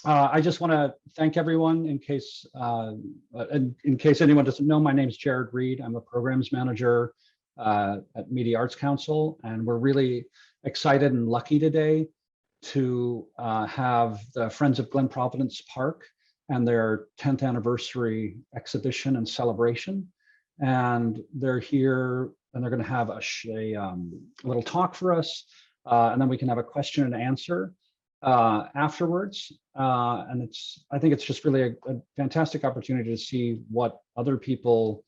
I just want to thank everyone in case anyone doesn't know, my name is Jared Reed. I'm a programs manager at Media Arts Council, and we're really excited and lucky today to have the Friends of Glen Providence Park and their 10th anniversary exhibition and celebration. And they're here and they're going to have a little talk for us, and then we can have a question and answer afterwards. And I think it's just really a fantastic opportunity to see what other people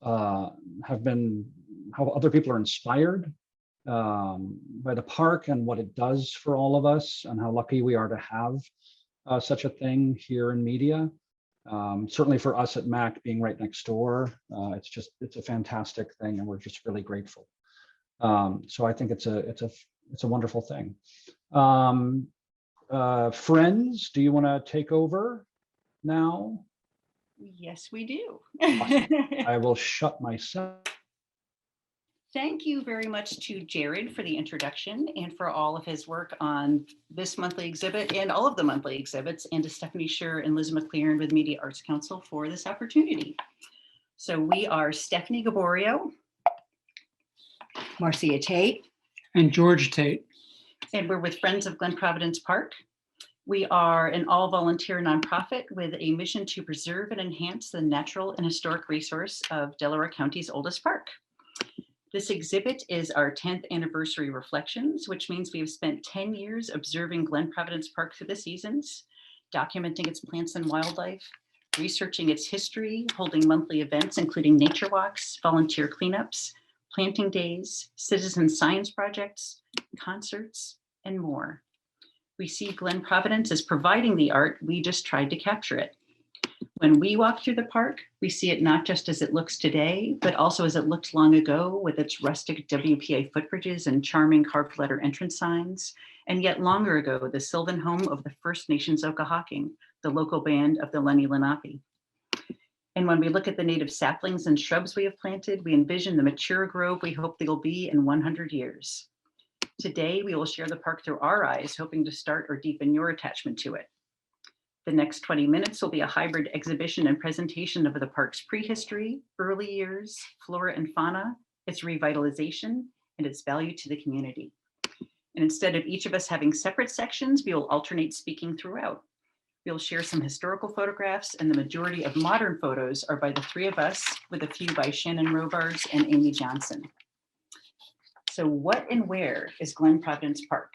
how other people are inspired by the park and what it does for all of us, and how lucky we are to have such a thing here in media. Certainly for us at MAC, being right next door, it's a fantastic thing, and we're just really grateful. So I think it's a wonderful thing. Friends, do you want to take over now? Yes, we do. Awesome. I will shut myself. Thank you very much to Jared for the introduction and for all of his work on this monthly exhibit and all of the monthly exhibits, and to Stephanie Scher and Liz McLaren with Media Arts Council for this opportunity. So we are Stephanie Gaborio, Marcia Tate, and George Tate. And we're with Friends of Glen Providence Park. We are an all-volunteer nonprofit with a mission to preserve and enhance the natural and historic resource of Delaware County's oldest park. This exhibit is our 10th anniversary reflections, which means we have spent 10 years observing Glen Providence Park through the seasons, documenting its plants and wildlife, researching its history, holding monthly events, including nature walks, volunteer cleanups, planting days, citizen science projects, concerts, and more. We see Glen Providence as providing the art, we just tried to capture it. When we walk through the park, we see it not just as it looks today, but also as it looked long ago, with its rustic WPA footbridges and charming carved letter entrance signs, and yet longer ago, the sylvan home of the First Nations Okahawking, the local band of the Lenni Lenape. And when we look at the native saplings and shrubs we have planted, we envision the mature grove we hope they will be in 100 years. Today, we will share the park through our eyes, hoping to start or deepen your attachment to it. The next 20 minutes will be a hybrid exhibition and presentation of the park's prehistory, early years, flora and fauna, its revitalization, and its value to the community. And instead of each of us having separate sections, we will alternate speaking throughout. We'll share some historical photographs, and the majority of modern photos are by the three of us, with a few by Shannon Robards and Amy Johnson. So what and where is Glen Providence Park?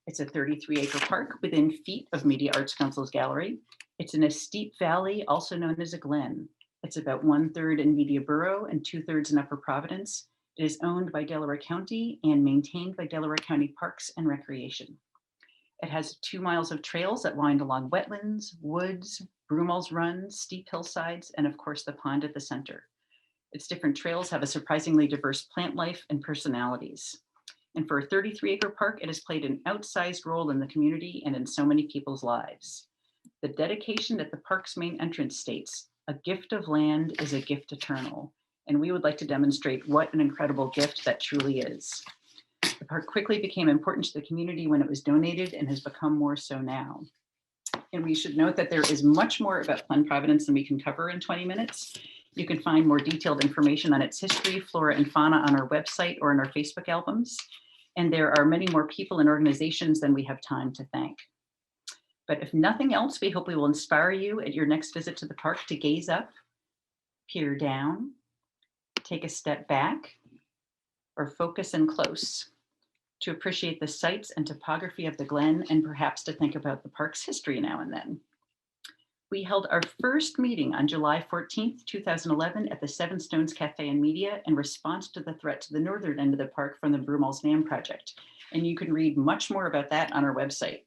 It's a 33-acre park within feet of Media Arts Council's gallery. It's in a steep valley, also known as a glen. It's about 1/3 in Media Borough and 2/3 in Upper Providence. It is owned by Delaware County and maintained by Delaware County Parks and Recreation. It has 2 miles of trails that wind along wetlands, woods, Broomall's Run, steep hillsides, and of course the pond at the center. Its different trails have a surprisingly diverse plant life and personalities. And for a 33-acre park, it has played an outsized role in the community and in so many people's lives. The dedication at the park's main entrance states, "A gift of land is a gift eternal." And we would like to demonstrate what an incredible gift that truly is. The park quickly became important to the community when it was donated and has become more so now. And we should note that there is much more about Glen Providence than we can cover in 20 minutes. You can find more detailed information on its history, flora, and fauna on our website or in our Facebook albums. And there are many more people and organizations than we have time to thank. But if nothing else, we hope we will inspire you at your next visit to the park to gaze up, peer down, take a step back, or focus in close, to appreciate the sights and topography of the Glen, and perhaps to think about the park's history now and then. We held our first meeting on July 14th, 2011 at the Seven Stones Cafe and Media in response to the threat to the northern end of the park from the Broomall's Dam project. And you can read much more about that on our website.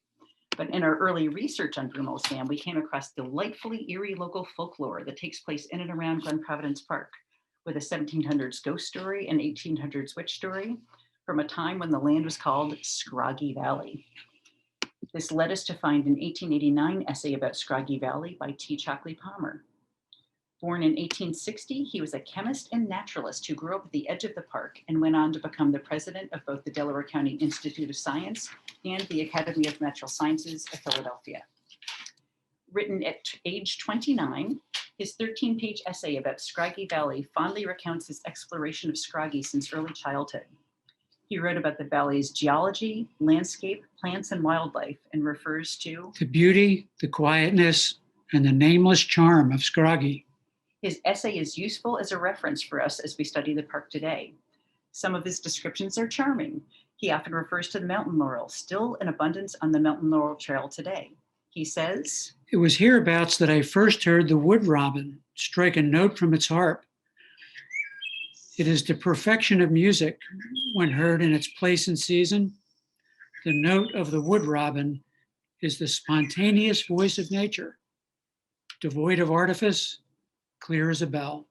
But in our early research on Broomall's Dam, we came across delightfully eerie local folklore that takes place in and around Glen Providence Park, with a 1700s ghost story and 1800s witch story from a time when the land was called Scroggy Valley. This led us to find an 1889 essay about Scroggy Valley by T. Chalkley Palmer. Born in 1860, he was a chemist and naturalist who grew up at the edge of the park and went on to become the president of both the Delaware County Institute of Science and the Academy of Natural Sciences of Philadelphia. Written at age 29, his 13-page essay about Scraggy Valley fondly recounts his exploration of Scraggy since early childhood. He wrote about the valley's geology, landscape, plants, and wildlife, and refers to the beauty, the quietness, and the nameless charm of Scraggy. His essay is useful as a reference for us as we study the park today. Some of his descriptions are charming. He often refers to the mountain laurel, still in abundance on the mountain laurel trail today. He says, "It was hereabouts that I first heard the wood robin strike a note from its harp. It is the perfection of music when heard in its place and season. The note of the wood robin is the spontaneous voice of nature, devoid of artifice, clear as a bell."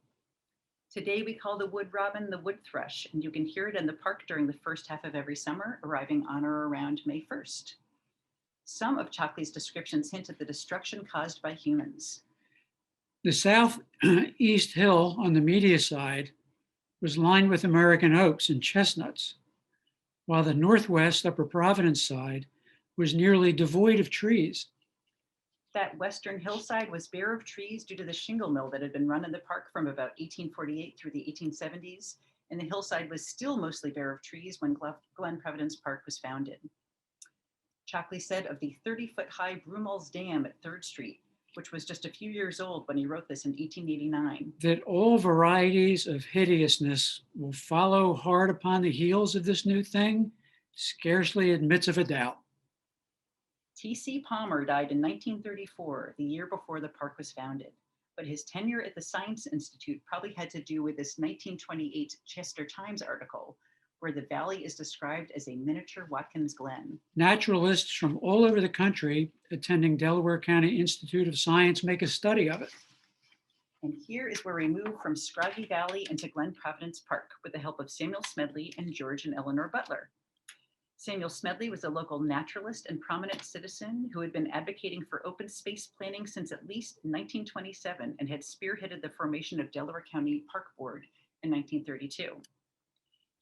today we call the wood robin the wood thrush, and you can hear it in the park during the first half of every summer, arriving on or around May 1st. Some of Chalkley's descriptions hint at the destruction caused by humans. The southeast hill on the media side was lined with American oaks and chestnuts, while the northwest Upper Providence side was nearly devoid of trees. That western hillside was bare of trees due to the shingle mill that had been run in the park from about 1848 through the 1870s, and the hillside was still mostly bare of trees when Glen Providence Park was founded. Chalkley said of the 30-foot high Broomall's Dam at 3rd Street, which was just a few years old when he wrote this in 1889, that all varieties of hideousness will follow hard upon the heels of this new thing scarcely admits of a doubt. T.C. Palmer died in 1934, the year before the park was founded, but his tenure at the Science Institute probably had to do with this 1928 Chester Times article, where the valley is described as a miniature Watkins Glen. Naturalists from all over the country attending Delaware County Institute of Science make a study of it. And here is where we move from Scraggy Valley into Glen Providence Park with the help of Samuel Smedley and George and Eleanor Butler. Samuel Smedley was a local naturalist and prominent citizen who had been advocating for open space planning since at least 1927 and had spearheaded the formation of Delaware County Park Board in 1932.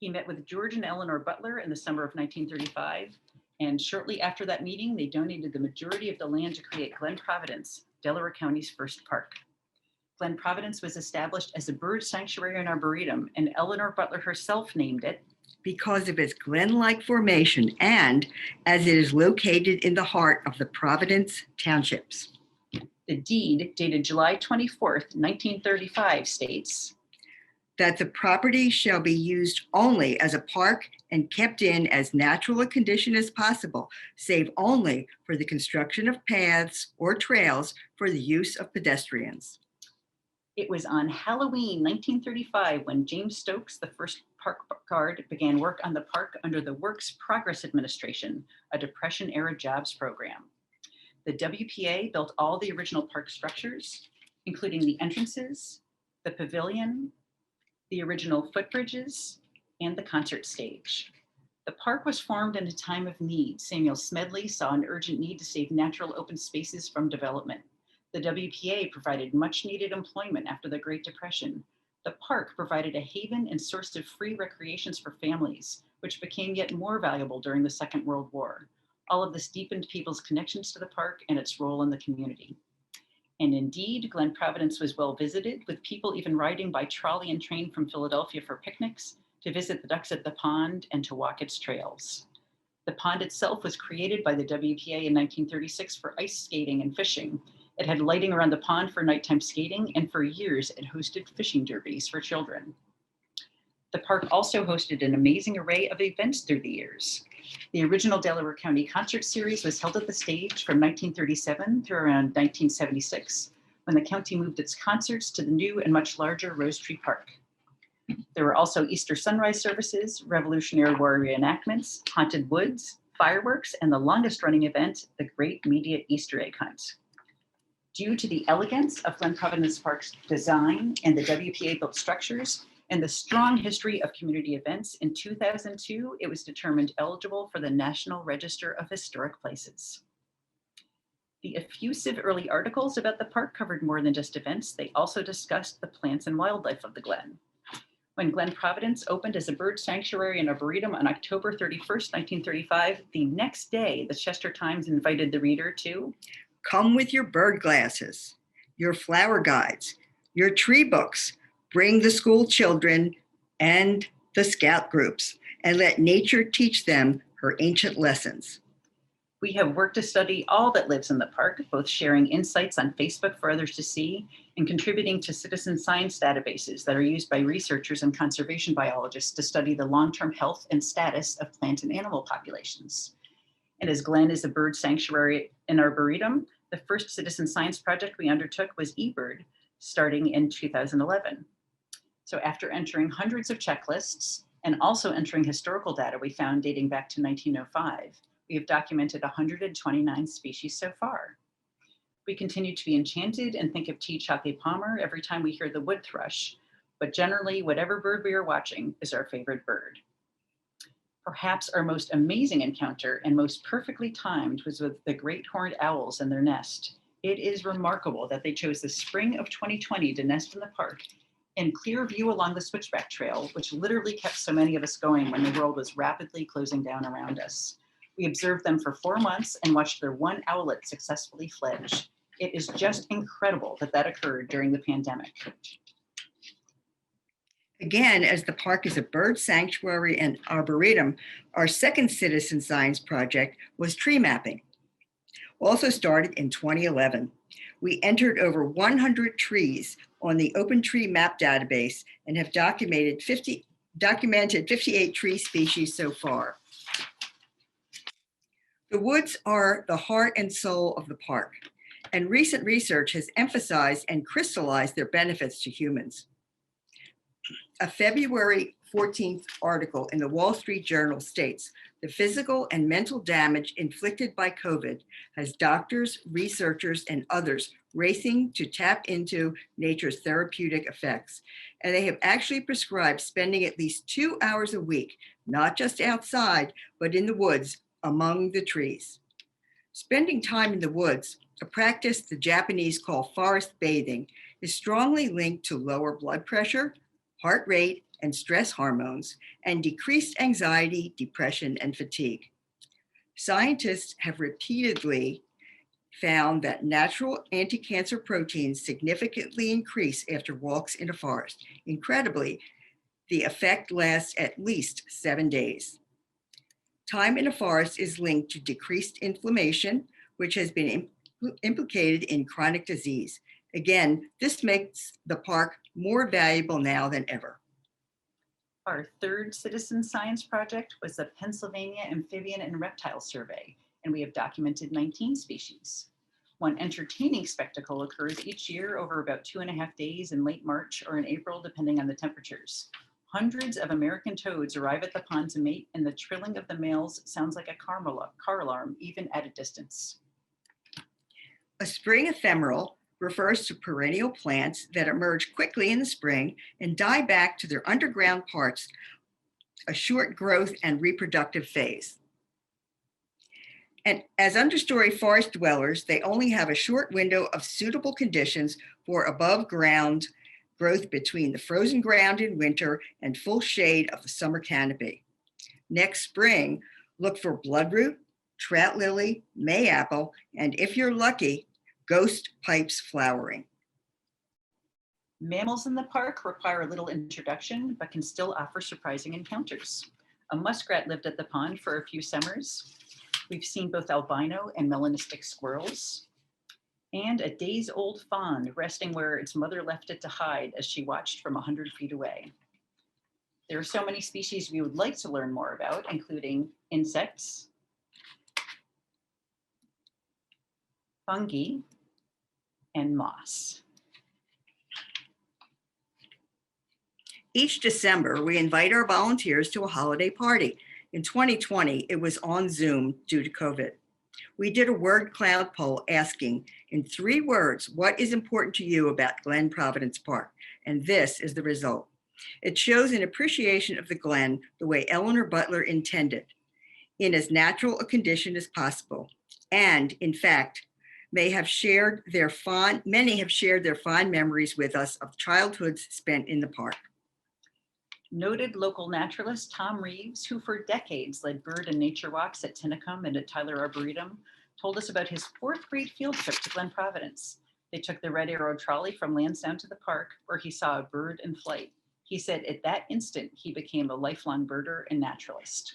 He met with George and Eleanor Butler in the summer of 1935, and shortly after that meeting, they donated the majority of the land to create Glen Providence, Delaware County's first park. Glen Providence was established as a bird sanctuary and arboretum, and Eleanor Butler herself named it because of its glen-like formation and as it is located in the heart of the Providence Townships. The deed, dated July 24th, 1935, states that the property shall be used only as a park and kept in as natural a condition as possible, save only for the construction of paths or trails for the use of pedestrians. It was on Halloween 1935 when James Stokes, the first park guard, began work on the park under the Works Progress Administration, a Depression-era jobs program. The WPA built all the original park structures, including the entrances, the pavilion, the original footbridges, and the concert stage. The park was formed in a time of need. Samuel Smedley saw an urgent need to save natural open spaces from development. The WPA provided much needed employment after the Great Depression. The park provided a haven and source of free recreations for families, which became yet more valuable during the Second World War. All of this deepened people's connections to the park and its role in the community. And indeed, Glen Providence was well visited, with people even riding by trolley and train from Philadelphia for picnics, to visit the ducks at the pond, and to walk its trails. The pond itself was created by the WPA in 1936 for ice skating and fishing. It had lighting around the pond for nighttime skating, and for years it hosted fishing derbies for children. The park also hosted an amazing array of events through the years. The original Delaware County concert series was held at the stage from 1937 through around 1976, when the county moved its concerts to the new and much larger Rose Tree Park. There were also Easter sunrise services, Revolutionary War reenactments, haunted woods, fireworks, and the longest running event, the Great Media Easter Egg Hunt. Due to the elegance of Glen Providence Park's design and the WPA-built structures and the strong history of community events, in 2002, it was determined eligible for the National Register of Historic Places. The effusive early articles about the park covered more than just events. They also discussed the plants and wildlife of the Glen. When Glen Providence opened as a bird sanctuary and arboretum on October 31st, 1935, the next day, the Chester Times invited the reader to Come with your bird glasses, your flower guides, your tree books. Bring the school children and the scout groups and let nature teach them her ancient lessons. We have worked to study all that lives in the park, both sharing insights on Facebook for others to see and contributing to citizen science databases that are used by researchers and conservation biologists to study the long-term health and status of plant and animal populations. And as Glen is a bird sanctuary and arboretum, the first citizen science project we undertook was eBird, starting in 2011. So after entering hundreds of checklists and also entering historical data we found dating back to 1905, we have documented 129 species so far. We continue to be enchanted and think of T. Chalke Palmer every time we hear the wood thrush, but generally whatever bird we are watching is our favorite bird. Perhaps our most amazing encounter and most perfectly timed was with the great horned owls in their nest. It is remarkable that they chose the spring of 2020 to nest in the park in clear view along the Switchback Trail, which literally kept so many of us going when the world was rapidly closing down around us. We observed them for 4 months and watched their one owlet successfully fledge. It is just incredible that that occurred during the pandemic. Again, as the park is a bird sanctuary and arboretum, our second citizen science project was tree mapping. Also started in 2011. We entered over 100 trees on the Open Tree Map database and have documented 58 tree species so far. The woods are the heart and soul of the park, and recent research has emphasized and crystallized their benefits to humans. A February 14th article in the Wall Street Journal states the physical and mental damage inflicted by COVID has doctors, researchers, and others racing to tap into nature's therapeutic effects. And they have actually prescribed spending at least 2 hours a week, not just outside, but in the woods among the trees. Spending time in the woods, a practice the Japanese call forest bathing, is strongly linked to lower blood pressure, heart rate, and stress hormones, and decreased anxiety, depression, and fatigue. Scientists have repeatedly found that natural anti-cancer proteins significantly increase after walks in a forest. Incredibly, the effect lasts at least 7 days. Time in a forest is linked to decreased inflammation, which has been implicated in chronic disease. Again, this makes the park more valuable now than ever. Our third citizen science project was the Pennsylvania Amphibian and Reptile Survey, and we have documented 19 species. One entertaining spectacle occurs each year over about 2.5 days in late March or in April, depending on the temperatures. Hundreds of American toads arrive at the pond to mate, and the trilling of the males sounds like a car alarm, even at a distance. A spring ephemeral refers to perennial plants that emerge quickly in the spring and die back to their underground parts, a short growth and reproductive phase. And as understory forest dwellers, they only have a short window of suitable conditions for above ground growth between the frozen ground in winter and full shade of the summer canopy. Next spring, look for bloodroot, trout lily, mayapple, and if you're lucky, ghost pipes flowering. Mammals in the park require a little introduction, but can still offer surprising encounters. A muskrat lived at the pond for a few summers. We've seen both albino and melanistic squirrels, and a days-old fawn resting where its mother left it to hide as she watched from 100 feet away. There are so many species we would like to learn more about, including insects, fungi, and moss. Each December, we invite our volunteers to a holiday party. In 2020, it was on Zoom due to COVID. We did a word cloud poll asking, in 3 words, what is important to you about Glen Providence Park? And this is the result. It shows an appreciation of the Glen the way Eleanor Butler intended, in as natural a condition as possible. And in fact, many have shared their fond memories with us of childhoods spent in the park. Noted local naturalist Tom Reeves, who for decades led bird and nature walks at Tinicum and at Tyler Arboretum, told us about his 4th grade field trip to Glen Providence. They took the Red Arrow trolley from Lansdowne to the park, where he saw a bird in flight. He said at that instant, he became a lifelong birder and naturalist.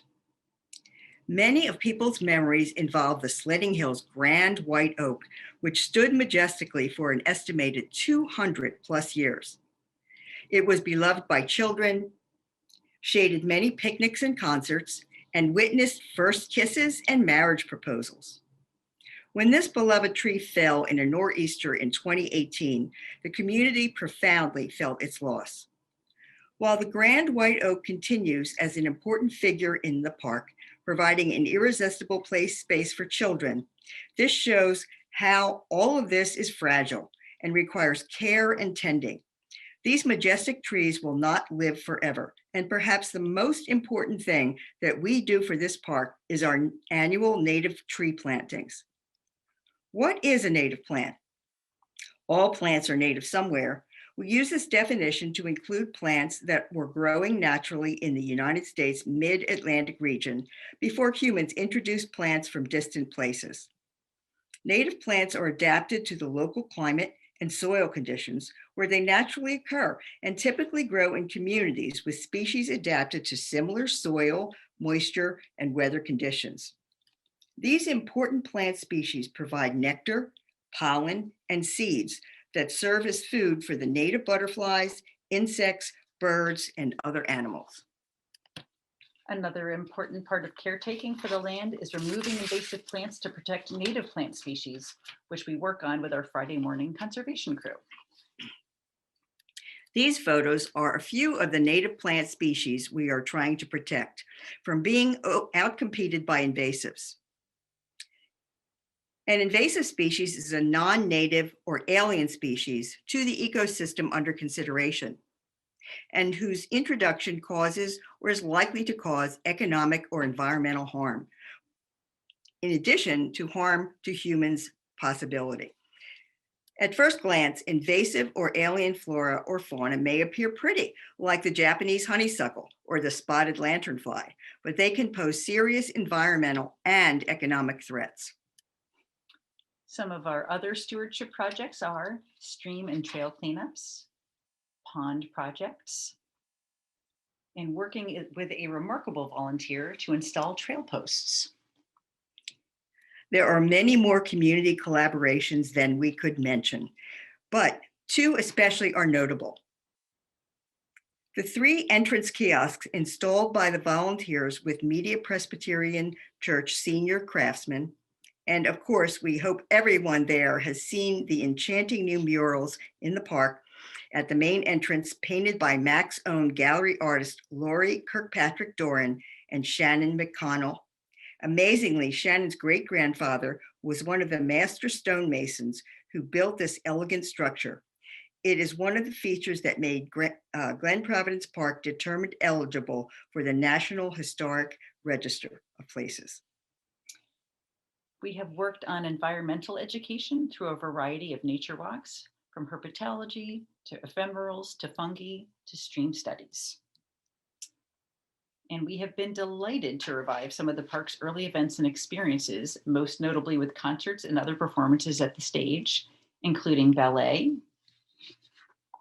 Many of people's memories involve the Sledding Hills grand white oak, which stood majestically for an estimated 200 plus years. It was beloved by children, shaded many picnics and concerts, and witnessed first kisses and marriage proposals. When this beloved tree fell in a nor'easter in 2018, the community profoundly felt its loss. While the grand white oak continues as an important figure in the park, providing an irresistible space for children, this shows how all of this is fragile and requires care and tending. These majestic trees will not live forever, and perhaps the most important thing that we do for this park is our annual native tree plantings. What is a native plant? All plants are native somewhere. We use this definition to include plants that were growing naturally in the United States mid-Atlantic region before humans introduced plants from distant places. Native plants are adapted to the local climate and soil conditions where they naturally occur and typically grow in communities with species adapted to similar soil, moisture, and weather conditions. These important plant species provide nectar, pollen, and seeds that serve as food for the native butterflies, insects, birds, and other animals. Another important part of caretaking for the land is removing invasive plants to protect native plant species, which we work on with our Friday morning conservation crew. These photos are a few of the native plant species we are trying to protect from being outcompeted by invasives. An invasive species is a non-native or alien species to the ecosystem under consideration, and whose introduction causes or is likely to cause economic or environmental harm, in addition to harm to humans' possibility. At first glance, invasive or alien flora or fauna may appear pretty, like the Japanese honeysuckle or the spotted lanternfly, but they can pose serious environmental and economic threats. Some of our other stewardship projects are stream and trail cleanups, pond projects, and working with a remarkable volunteer to install trail posts. There are many more community collaborations than we could mention, but 2 especially are notable. The 3 entrance kiosks installed by the volunteers with Media Presbyterian Church senior craftsmen. And of course, we hope everyone there has seen the enchanting new murals in the park at the main entrance painted by Mac's own gallery artist, Lori Kirkpatrick Doran and Shannon McConnell. Amazingly, Shannon's great-grandfather was one of the master stonemasons who built this elegant structure. It is one of the features that made Glen Providence Park determined eligible for the National Historic Register of Places. We have worked on environmental education through a variety of nature walks, from herpetology to ephemerals to fungi to stream studies. And we have been delighted to revive some of the park's early events and experiences, most notably with concerts and other performances at the stage, including ballet,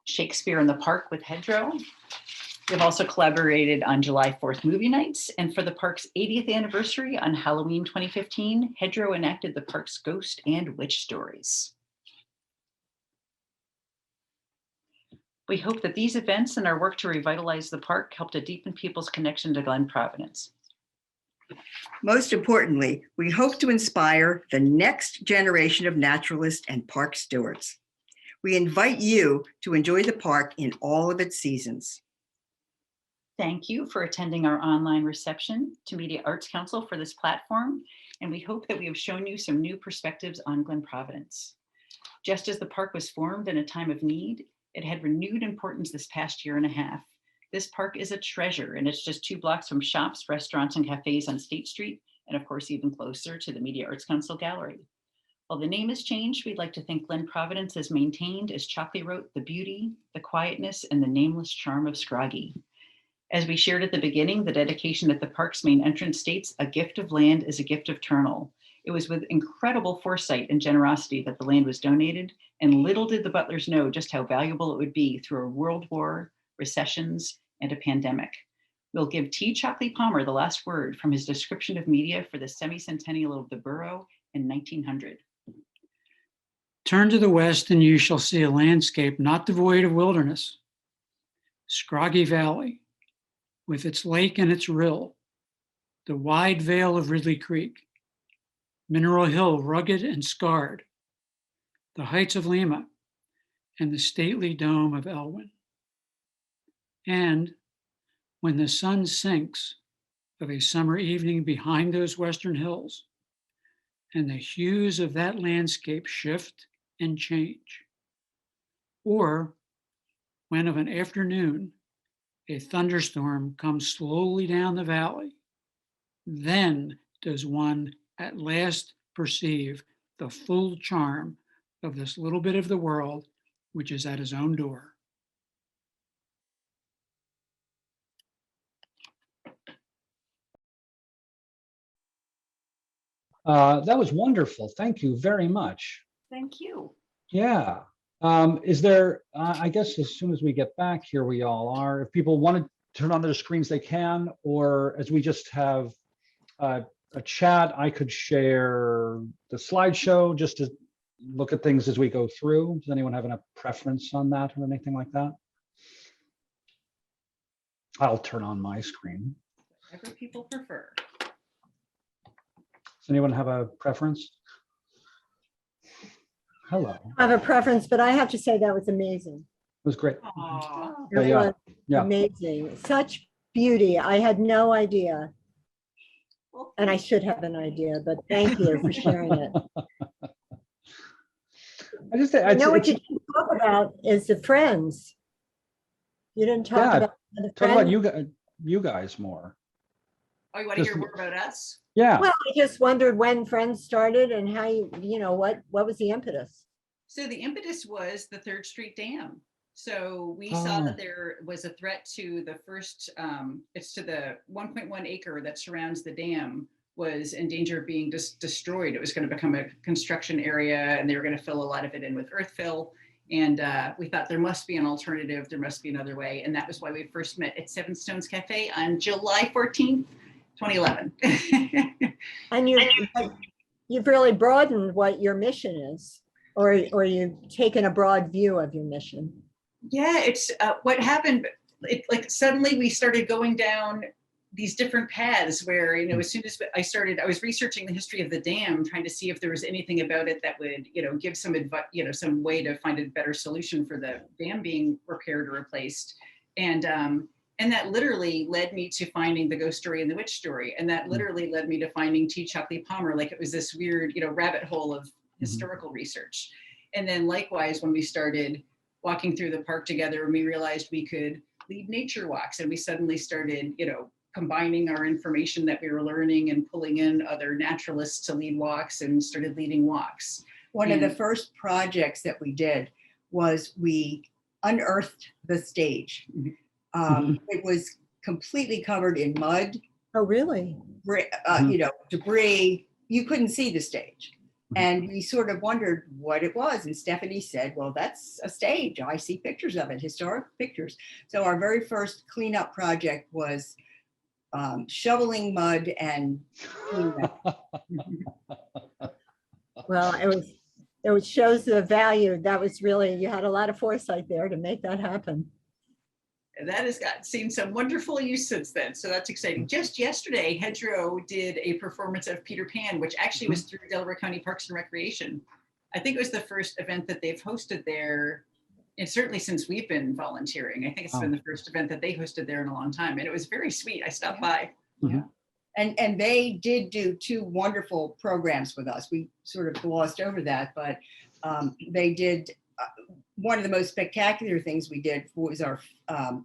Shakespeare in the Park with Hedgerow. We've also collaborated on July 4th movie nights, and for the park's 80th anniversary on Halloween 2015, Hedgerow enacted the park's ghost and witch stories. We hope that these events and our work to revitalize the park help to deepen people's connection to Glen Providence. Most importantly, we hope to inspire the next generation of naturalists and park stewards. We invite you to enjoy the park in all of its seasons. Thank you for attending our online reception to Media Arts Council for this platform, and we hope that we have shown you some new perspectives on Glen Providence. Just as the park was formed in a time of need, it had renewed importance this past year and a half. This park is a treasure, and it's just 2 blocks from shops, restaurants, and cafes on State Street, and of course, even closer to the Media Arts Council Gallery. While the name has changed, we'd like to think Glen Providence has maintained, as Chalkley wrote, the beauty, the quietness, and the nameless charm of Scroggie. As we shared at the beginning, the dedication at the park's main entrance states, "A gift of land is a gift eternal." It was with incredible foresight and generosity that the land was donated, and little did the Butlers know just how valuable it would be through a world war, recessions, and a pandemic. We'll give T. Chalkley Palmer the last word from his description of media for the semi-centennial of the borough in 1900. Turn to the west and you shall see a landscape not devoid of wilderness. Scroggy Valley, with its lake and its rill, the wide vale of Ridley Creek, Mineral Hill rugged and scarred, the heights of Lima, and the stately dome of Elwyn. And when the sun sinks of a summer evening behind those western hills, and the hues of that landscape shift and change, or when of an afternoon a thunderstorm comes slowly down the valley, then does one at last perceive the full charm of this little bit of the world which is at his own door. That was wonderful. Thank you very much. Thank you. Yeah. Is there, I guess as soon as we get back here, we all are, if people want to turn on their screens, they can, or as we just have a chat, I could share the slideshow just to look at things as we go through. Does anyone have a preference on that or anything like that? I'll turn on my screen. Whatever people prefer. Does anyone have a preference? Hello. It I have a preference, but I have to say that was amazing. was great. Aww. Yeah, It yeah, was yeah. amazing. Such beauty. I had no idea. And I should have an idea, but thank you for sharing it. I just, I know what it's, you didn't talk about is the friends. You didn't talk Yeah, about the talk about friends. you guys more. Oh, you want to hear Just- more about us? Yeah. Well, I just wondered when Friends started and how what was the impetus? So the impetus was the Third Street Dam. So we saw Oh. that there was a threat to the first, it's to the 1.1 acre that surrounds the dam was in danger of being destroyed. It was going to become a construction area and they were going to fill a lot of it in with earth fill. And we thought there must be an alternative. There must be another way. And that was why we first met at Seven Stones Cafe on July 14th, 2011. And you've really broadened what your mission is, or you've taken a broad view of your mission. Yeah, it's what happened. Like suddenly we started going down these different paths where, as soon as I was researching the history of the dam, trying to see if there was anything about it that would, give some advice, some way to find a better solution for the dam being repaired or replaced. And that literally led me to finding the ghost story and the witch story. And that literally led me to finding T. Chalkley Palmer. Like it was this weird, rabbit hole of historical research. And then likewise, when we started walking through the park together and we realized we could lead nature walks, and we suddenly started, combining our information that we were learning and pulling in other naturalists to lead walks and started leading walks. One of the first projects that we did was we unearthed the stage. It was completely covered in mud, Oh, really? debris. You couldn't see the stage. And we sort of wondered what it was. And Stephanie said, well, that's a stage. I see pictures of it, historic pictures. So our very first cleanup project was shoveling mud and cleaning up. Well, it shows the value. That was really, you had a lot of foresight there to make that happen. And that has seen some wonderful use since then. So that's exciting. Just yesterday, Hedgerow did a performance of Peter Pan, which actually was through Delaware County Parks and Recreation. I think it was the first event that they've hosted there. And certainly since we've been volunteering, I think it's been the first event that they hosted there in a long time. And it was very sweet. I stopped by. Mhm. And they did do 2 wonderful programs with us. We sort of glossed over that, but they did one of the most spectacular things we did was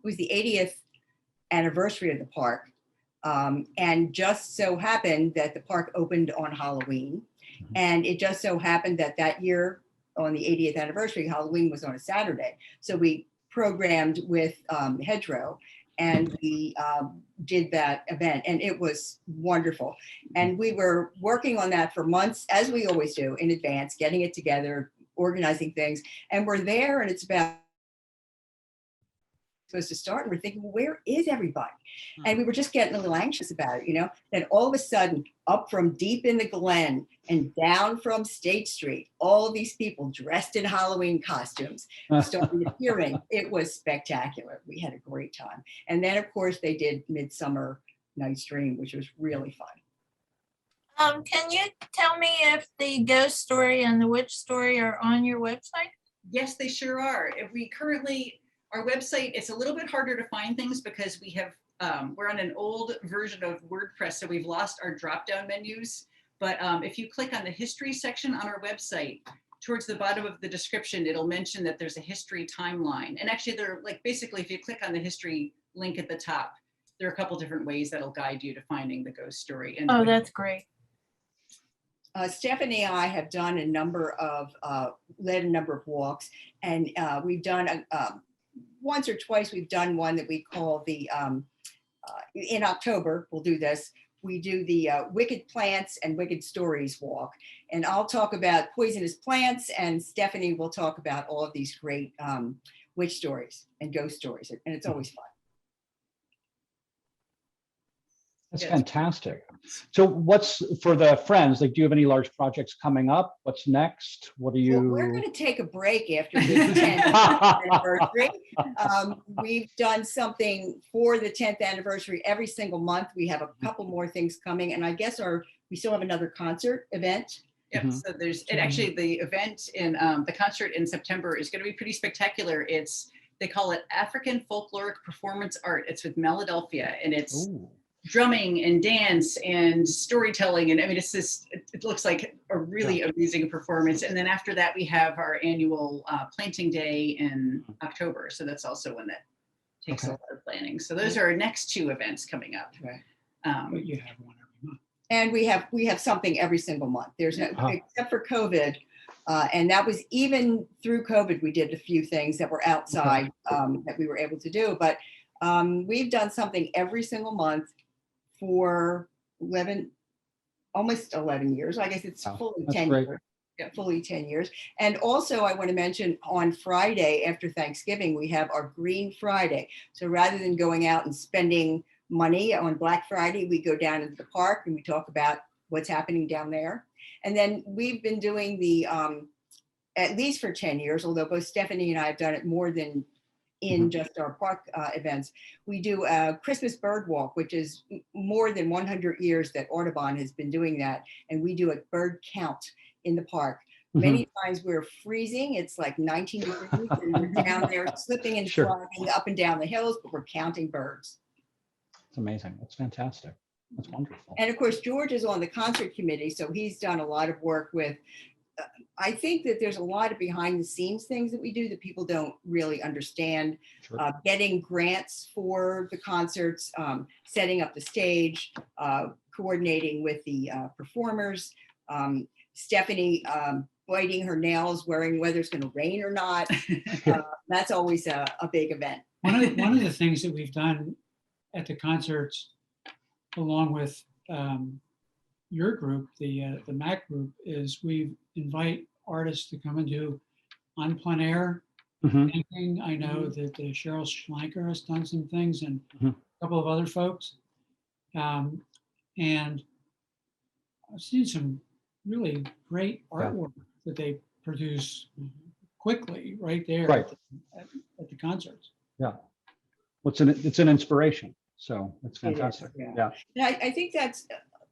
was the 80th anniversary of the park. And just so happened that the park opened on Halloween. And it just so happened that year on the 80th anniversary, Halloween was on a Saturday. So we programmed with Hedgerow, and we did that event, and it was wonderful. And we were working on that for months, as we always do, in advance, getting it together, organizing things. And we're there, and it's about supposed to start, and we're thinking, well, where is everybody? And we were just getting a little anxious about it, you know. Then all of a sudden, up from deep in the Glen and down from State Street, all of these people dressed in Halloween costumes started appearing. It was spectacular. We had a great time. And then, of course, they did Midsummer Night's Dream, which was really fun. Can you tell me if the ghost story and the witch story are on your website? Yes, they sure are. If we currently, our website, it's a little bit harder to find things because we have, we're on an old version of WordPress, so we've lost our drop-down menus. But if you click on the history section on our website, towards the bottom of the description, it'll mention that there's a history timeline. And actually, they're like, basically, if you click on the history link at the top, there are a couple different ways that'll guide you to finding the ghost story. And Oh, that's great. Stephanie and I have done a number of, led a number of walks, and we've done once or twice, we've done one that we call the, in October, we'll do this. We do the Wicked Plants and Wicked Stories walk. And I'll talk about poisonous plants, and Stephanie will talk about all of these great witch stories and ghost stories. And it's always fun. That's Yes. fantastic. So what's for the friends, like, do you have any large projects coming up? What's next? What are you? Well, we're going to take a break after the 10th anniversary. We've done something for the 10th anniversary every single month. We have a couple more things coming, and I guess we still have another concert event. Yep. So there's, and actually the event in the concert in September is going to be pretty spectacular. They call it African Folkloric Performance Art. It's with Philadelphia, and it's Ooh. drumming and dance and storytelling. And I mean, it's this, it looks like a really amazing performance. And then after that, we have our annual planting day in October. So that's also one that takes a lot of planning. So those are our next two events coming up. Right. But you have one every month. And we have something every single month. There's no, except for COVID. And that was even through COVID, we did a few things that were outside that we were able to do. But we've done something every single month for almost 11 years. I guess it's fully 10 great. years. Yeah, fully 10 years. And also I want to mention on Friday after Thanksgiving, we have our Green Friday. So rather than going out and spending money on Black Friday, we go down into the park and we talk about what's happening down there. And then we've been doing the, at least for 10 years, although both Stephanie and I have done it more than in just our park events, we do a Christmas bird walk, which is more than 100 years that Audubon has been doing that. And we do a bird count in the park. Many times we're freezing. It's like 19 degrees and we're down there slipping and sliding up and down the hills, but we're counting birds. It's amazing. That's fantastic. That's wonderful. And of course, George is on the concert committee, so he's done a lot of work with, I think that there's a lot of behind the scenes things that we do that people don't really understand. Sure. Getting grants for the concerts, setting up the stage, coordinating with the performers, Stephanie biting her nails, wearing whether it's going to rain or not. That's always a big event. One of the things that we've done at the concerts, along with your group, the MAC group, is we invite artists to come and do on plein air painting. I know that Cheryl Schlenker has done some things, and a couple of other folks. And I've seen some really great artwork that they produce quickly right there at the concerts. Yeah. It's an inspiration. So it's It is, fantastic. yeah. And I think that's,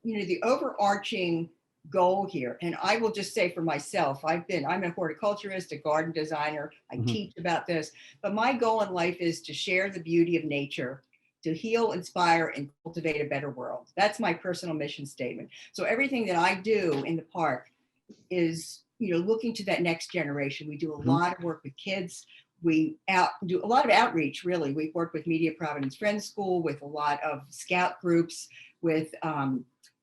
the overarching goal here. And I will just say for myself, I'm a horticulturist, a garden designer. I teach about this, but my goal in life is to share the beauty of nature, to heal, inspire, and cultivate a better world. That's my personal mission statement. So everything that I do in the park is, looking to that next generation. We do a lot of work with kids. We do a lot of outreach, really. We've worked with Media Providence Friends School, with a lot of scout groups, with,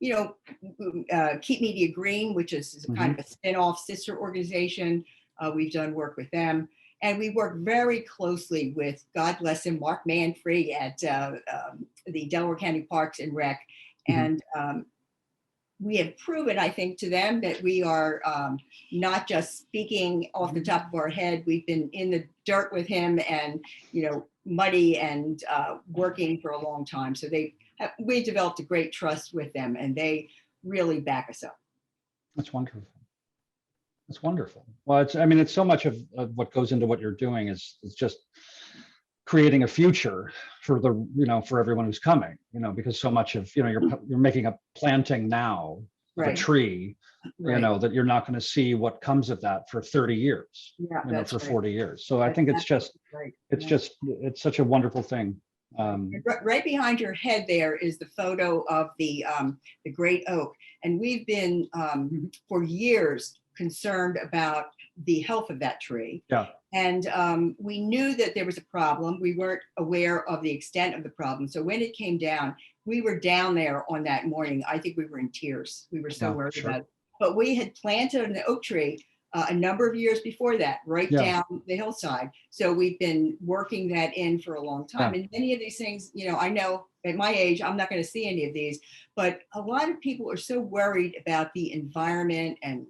Keep Media Green, which is kind of a spin-off sister organization. We've done work with them. And we work very closely with, God bless him, Mark Manfrey at the Delaware County Parks and Rec. And we have proven, I think, to them that we are not just speaking off the top of our head. We've been in the dirt with him and, muddy and working for a long time. So we developed a great trust with them, and they really back us up. That's wonderful. That's wonderful. Well, it's so much of what goes into what you're doing is just creating a future for for everyone who's coming, because so much of, you're making a planting now of a tree, that you're not going to see what comes of that for 30 years, for 40 years. So I think it's such a wonderful thing. Right behind your head there is the photo of the great oak. And we've been for years concerned about the health of that tree. Yeah. And we knew that there was a problem. We weren't aware of the extent of the problem. So when it came down, we were down there on that morning. I think we were in tears. We were so worried about it. But we had planted an oak tree a number of years before that, down the hillside. So we've been working that in for a long time. And many of these things, I know at my age, I'm not going to see any of these, but a lot of people are so worried about the environment and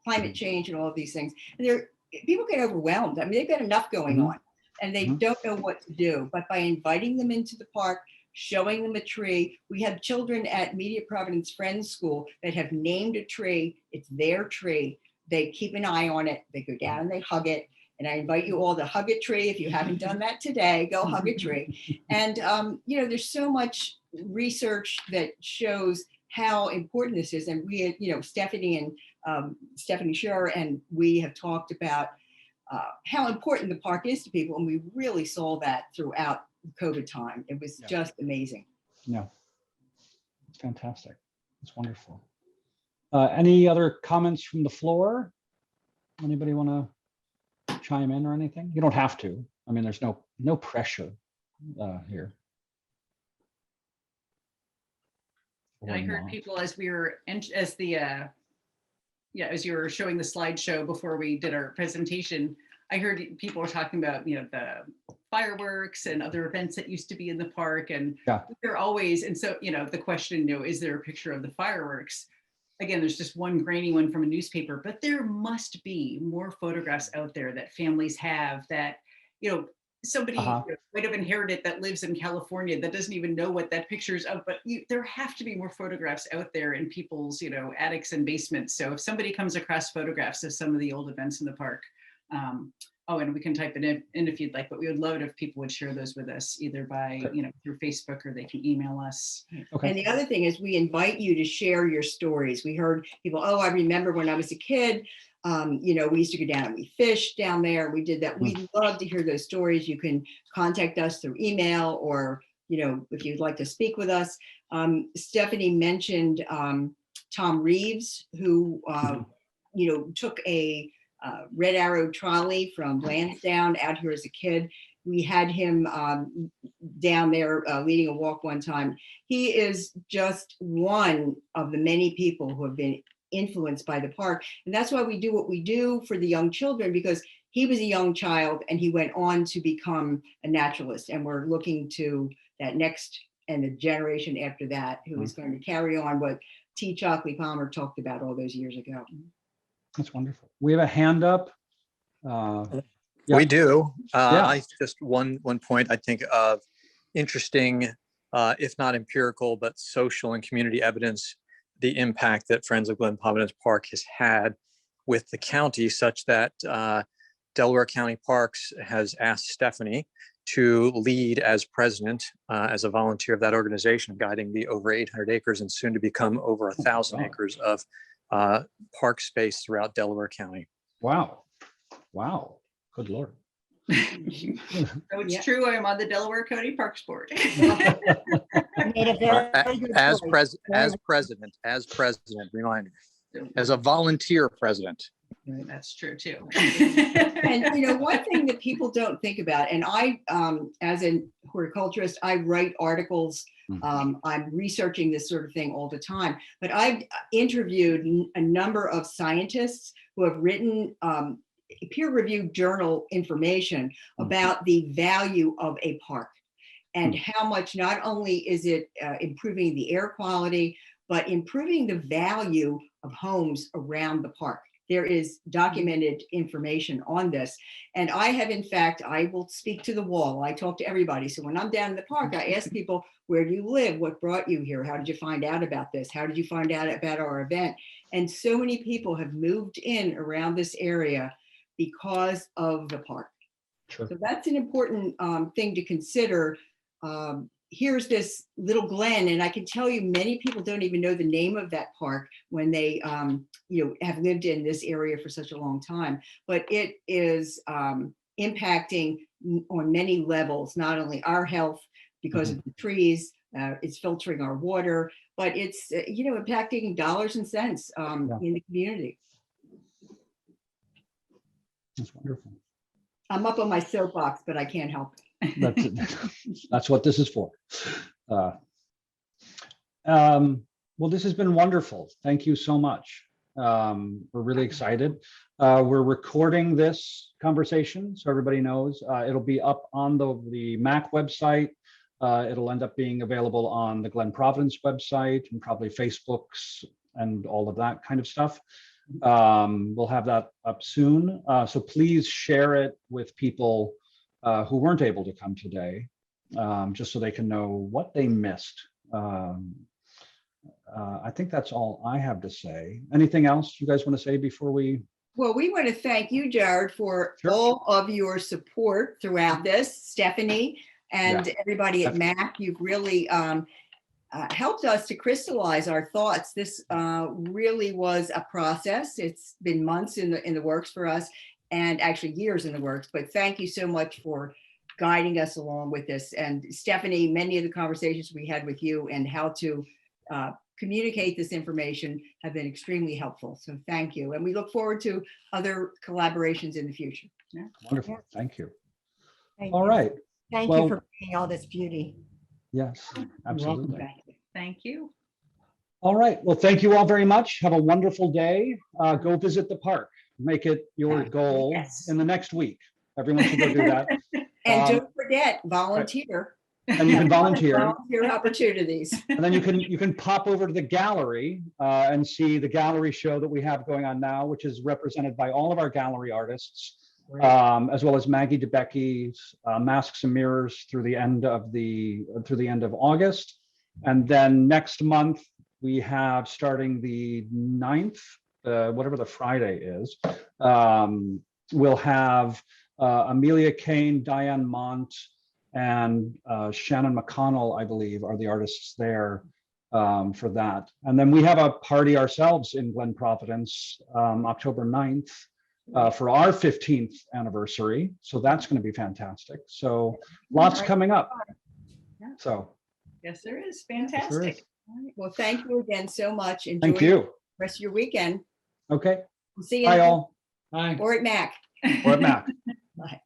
climate change and all of these things. And people get overwhelmed. I mean, they've got enough going on and they don't know what to do. But by inviting them into the park, showing them a tree, we have children at Media Providence Friends School that have named a tree. It's their tree. They keep an eye on it. They go down and they hug it. And I invite you all to hug a tree. If you haven't done that today, go hug a tree. And, there's so much research that shows how important this is. And we, Stephanie and Stephanie Scher, and we have talked about how important the park is to people. And we really saw that throughout COVID time. It was just amazing. Yeah, it's fantastic. It's wonderful. Any other comments from the floor? Anybody want to chime in or anything? You don't have to. I mean, there's no pressure here. I heard people as we were as you were showing the slideshow before we did our presentation, I heard people were talking about, the fireworks and other events that used to be in the park. And they're always, and so, the question, is there a picture of the fireworks? Again, there's just one grainy one from a newspaper, but there must be more photographs out there that families have that, somebody might have inherited that lives in California that doesn't even know what that picture is of, but there have to be more photographs out there in people's, attics and basements. So if somebody comes across photographs of some of the old events in the park, and we can type it in if you'd like, but we would love it if people would share those with us either by, through Facebook, or they can email us. Okay. And the other thing is we invite you to share your stories. We heard people, I remember when I was a kid, we used to go down and we fished down there. We did that. We'd love to hear those stories. You can contact us through email or, if you'd like to speak with us. Stephanie mentioned Tom Reeves, who, took a Red Arrow trolley from Lansdowne out here as a kid. We had him down there leading a walk one time. He is just one of the many people who have been influenced by the park. And that's why we do what we do for the young children, because he was a young child and he went on to become a naturalist. And we're looking to that next and the generation after that, who is going to carry on what T. Chalkley Palmer talked about all those years ago. That's wonderful. We have a hand up. We do. I just one point I think of interesting, if not empirical, but social and community evidence, the impact that Friends of Glen Providence Park has had with the county, such that Delaware County Parks has asked Stephanie to lead as president, as a volunteer of that organization, guiding the over 800 acres and soon to become over 1,000 acres of park space throughout Delaware County. Wow. Good Lord. So it's true. I'm on the Delaware County Parks Board. As president, reminder, as a volunteer president. That's true too. And one thing that people don't think about, and I, as a horticulturist, I write articles. I'm researching this sort of thing all the time, but I've interviewed a number of scientists who have written peer-reviewed journal information about the value of a park and how much not only is it improving the air quality, but improving the value of homes around the park. There is documented information on this. And I have, in fact, I will speak to the wall. I talk to everybody. So when I'm down in the park, I ask people, where do you live? What brought you here? How did you find out about this? How did you find out about our event? And so many people have moved in around this area because of the park. Sure. So that's an important thing to consider. Here's this little glen, and I can tell you many people don't even know the name of that park when they have lived in this area for such a long time, but it is impacting on many levels, not only our health because of the trees, it's filtering our water, but it's impacting dollars and cents in the community. That's wonderful. I'm up on my soapbox, but I can't help it. That's what this is for. Well, this has been wonderful. Thank you so much. We're really excited. We're recording this conversation, so everybody knows. It'll be up on the MAC website. It'll end up being available on the Glen Providence website and probably Facebooks and all of that kind of stuff. We'll have that up soon. So please share it with people who weren't able to come today, just so they can know what they missed. I think that's all I have to say. Anything else you guys want to say before we? Well, we want to thank you, Jared, for all of your support throughout this. Stephanie and everybody at MAC, you've really helped us to crystallize our thoughts. This really was a process. It's been months in the works for us, and actually years in the works, but thank you so much for guiding us along with this. And Stephanie, many of the conversations we had with you and how to communicate this information have been extremely helpful. So thank you. And we look forward to other collaborations in the future. Yeah. Wonderful. Thank you. Thank All you. right. Thank Well, you for bringing all this beauty. Yes, absolutely. Thank you. All right. Well, thank you all very much. Have a wonderful day. Go visit the park. Make it your goal in the next week. Everyone should go do that. And don't forget, volunteer. And you can volunteer. Volunteer opportunities. And then you can pop over to the gallery and see the gallery show that we have going on now, which is represented by all of our gallery artists, as well as Maggie DeBecky's Masks and Mirrors through the end of August. And then next month we have, starting the 9th, whatever the Friday is, we'll have Amelia Kane, Diane Mont, and Shannon McConnell, I believe, are the artists there for that. And then we have a party ourselves in Glen Providence, October 9th, for our 15th anniversary. So that's going to be fantastic. So lots coming up. So yes, there is. Fantastic. All right. Well, thank you again so much. Enjoy thank you. the rest of your weekend. Okay. We'll see you. Bye all. Bye. Or at MAC. Or at MAC. Bye.